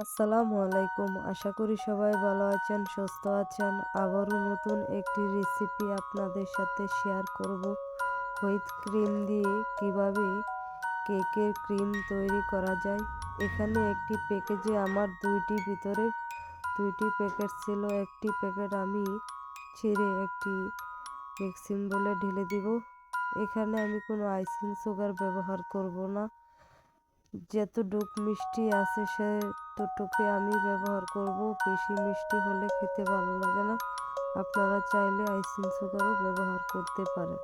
আসসালামু আলাইকুম। আশা করি সবাই ভালো আছেন, সুস্থ আছেন। আবারও নতুন একটি রেসিপি আপনাদের সাথে শেয়ার করব। হুইপ ক্রিম দিয়ে কিভাবে কেকের ক্রিম তৈরি করা যায়। এখানে একটি প্যাকেজে আমার দুইটি প্যাকেট ছিল। একটি প্যাকেট আমি ছিঁড়ে একটি মিক্সিং বলে ঢেলে দিব। এখানে আমি কোনো আইসিং সুগার ব্যবহার করব না। যতটুক মিষ্টি আছে সেতটুকু আমি ব্যবহার করব। বেশি মিষ্টি হলে খেতে ভালো লাগে না। আপনারা চাইলে আইসিং সুগারও ব্যবহার করতে পারেন।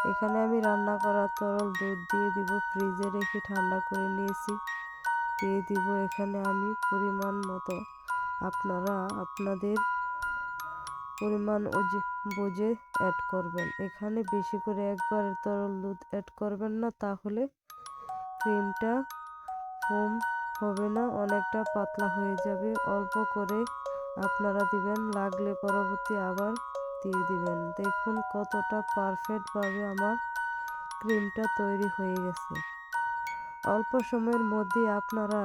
এখানে আমি রান্না করা তরল দুধ দিয়ে দিব। ফ্রিজে রেখে ঠান্ডা করে নিয়েছি। দিয়ে দিব এখানে আমি পরিমাণ মতো। আপনারা আপনাদের পরিমাণ বুঝে অ্যাড করবেন। এখানে বেশি করে একবারে তরল দুধ অ্যাড করবেন না, তাহলে ক্রিমটা ফোম হবে না, অনেকটা পাতলা হয়ে যাবে। অল্প করে আপনারা দিবেন, লাগলে পরবর্তী আবার দিয়ে দিবেন। দেখুন কতটা পারফেক্টভাবে আমার ক্রিমটা তৈরি হয়ে গেছে। অল্প সময়ের মধ্যে আপনারা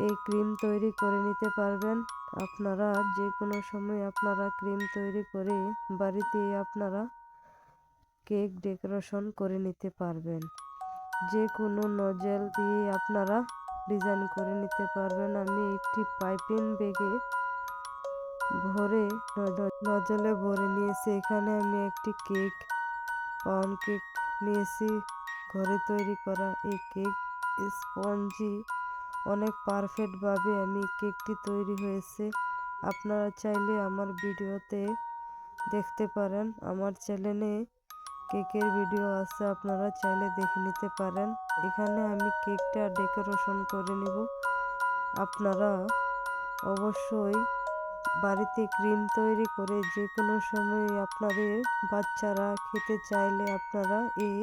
এই ক্রিম তৈরি করে নিতে পারবেন। আপনারা যে কোনো সময় আপনারা ক্রিম তৈরি করে বাড়িতে আপনারা কেক ডেকোরেশন করে নিতে পারবেন। যে কোনো নজেল দিয়ে আপনারা ডিজাইন করে নিতে পারবেন। আমি একটি পাইপিং ব্যাগে ভরে নজলে ভরে নিয়েছি। এখানে আমি একটি পাউন্ড কেক নিয়েছি। ঘরে তৈরি করা এই কেক স্পঞ্জি অনেক পারফেক্টভাবে আমি কেকটি তৈরি হয়েছে। আপনারা চাইলে আমার ভিডিওতে দেখতে পারেন। আমার চ্যানেলে কেকের ভিডিও আছে, আপনারা চাইলে দেখে নিতে পারেন। এখানে আমি কেকটা ডেকোরেশন করে নিব। আপনারা অবশ্যই বাড়িতে ক্রিম তৈরি করে যে কোনো সময় আপনাদের বাচ্চারা খেতে চাইলে আপনারা এই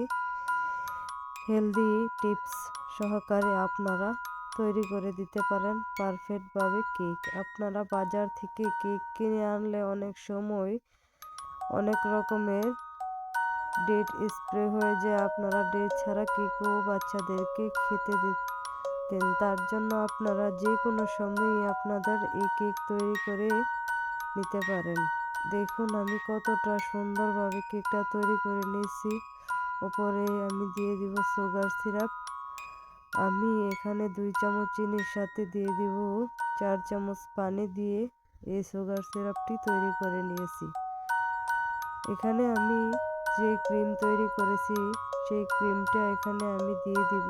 হেলদি টিপস সহকারে আপনারা তৈরি করে দিতে পারেন পারফেক্টভাবে কেক। আপনারা বাজার থেকে কেক কিনে আনলে অনেক সময় অনেক রকমের ডেট স্প্রে হয়ে যায়। আপনারা ডেট ছাড়া কেকও বাচ্চাদেরকে খেতে দেন। তার জন্য আপনারা যে কোনো সময়ই আপনাদের এই কেক তৈরি করে নিতে পারেন। দেখুন আমি কতটা সুন্দরভাবে কেকটা তৈরি করে নিয়েছি। উপরে আমি দিয়ে দিব সুগার সিরাপ। আমি এখানে 2 চামচ চিনির সাথে দিয়ে দিব 4 চামচ পানি দিয়ে এই সুগার সিরাপটি তৈরি করে নিয়েছি। এখানে আমি যে ক্রিম তৈরি করেছি সেই ক্রিমটা এখানে আমি দিয়ে দিব।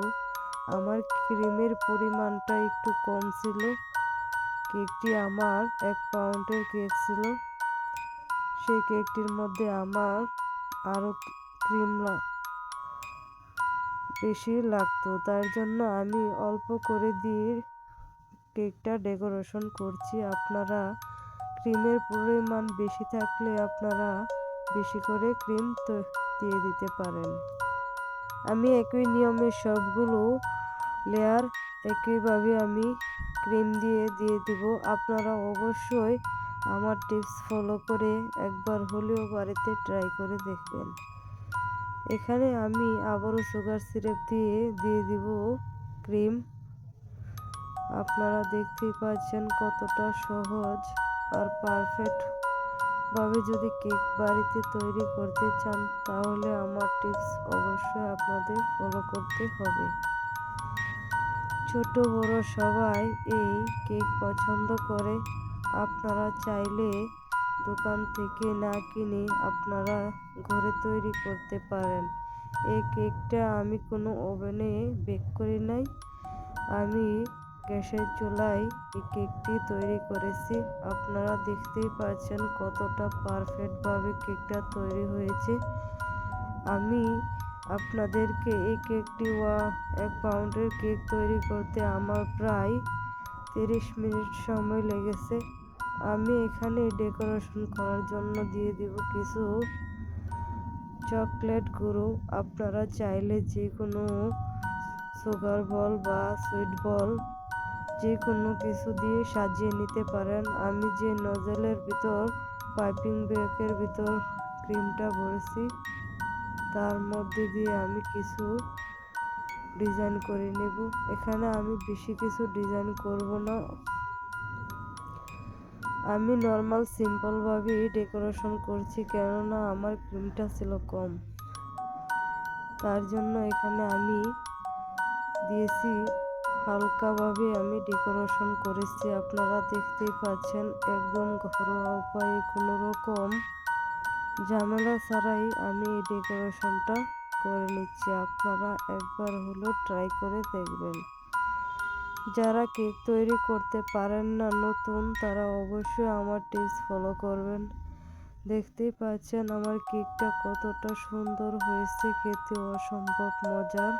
আমার ক্রিমের পরিমাণটা একটু কম ছিল। কেকটি আমার 1 পাউন্ডের কেক ছিল। সেই কেকটির মধ্যে আমার আরও ক্রিম বেশি লাগতো। তার জন্য আমি অল্প করে দিয়ে কেকটা ডেকোরেশন করছি। আপনারা ক্রিমের পরিমাণ বেশি থাকলে আপনারা বেশি করে ক্রিম দিয়ে দিতে পারেন। আমি একই নিয়মে সবগুলো লেয়ার একইভাবে আমি ক্রিম দিয়ে দিব। আপনারা অবশ্যই আমার টিপস ফলো করে একবার হলেও বাড়িতে ট্রাই করে দেখবেন। এখানে আমি আবারও সুগার সিরাপ দিয়ে দিব ক্রিম। আপনারা দেখতেই পাচ্ছেন কতটা সহজ আর পারফেক্ট ভাবে যদি কেক বাড়িতে তৈরি করতে চান তাহলে আমার টিপস অবশ্যই আপনাদের ফলো করতে হবে। ছোট বড় সবাই এই কেক পছন্দ করে। আপনারা চাইলে দোকান থেকে না কিনে আপনারা ঘরে তৈরি করতে পারেন। এই কেকটা আমি কোনো ওভেনে বেক করি নাই, আমি গ্যাসের চুলায় এই কেকটি তৈরি করেছি। আপনারা দেখতেই পাচ্ছেন কতটা পারফেক্টভাবে কেকটা তৈরি হয়েছে। আমি আপনাদেরকে এই কেকটি 1 পাউন্ডের কেক তৈরি করতে আমার প্রায় 30 মিনিট সময় লেগেছে। আমি এখানে ডেকোরেশন করার জন্য দিয়ে দিব কিছু চকলেট গুঁড়ো। আপনারা চাইলে যে কোনো সুগার বল বা সুইট বল যে কোনো কিছু দিয়ে সাজিয়ে নিতে পারেন। আমি যে নজলের ভিতর পাইপিং ব্যাগের ভিতর ক্রিমটা ভরেছি তার মধ্যে দিয়ে আমি কিছু ডিজাইন করে নেব। এখানে আমি বেশি কিছু ডিজাইন করব না, আমি নর্মাল সিম্পলভাবেই ডেকোরেশন করছি, কেননা আমার ক্রিমটা ছিল কম। তার জন্য এখানে আমি দিয়েছি হালকাভাবে আমি ডেকোরেশন করেছি। আপনারা দেখতেই পাচ্ছেন একদম ঘরোয়া উপায়ে কোনো রকম ঝামেলা ছাড়াই আমি এই ডেকোরেশনটা করে নিচ্ছি। আপনারা একবার হলো ট্রাই করে দেখবেন। যারা কেক তৈরি করতে পারেন না নতুন, তারা অবশ্যই আমার টিপস ফলো করবেন। দেখতেই পাচ্ছেন আমার কেকটা কতটা সুন্দর হয়েছে, খেতে অসম্ভব মজার।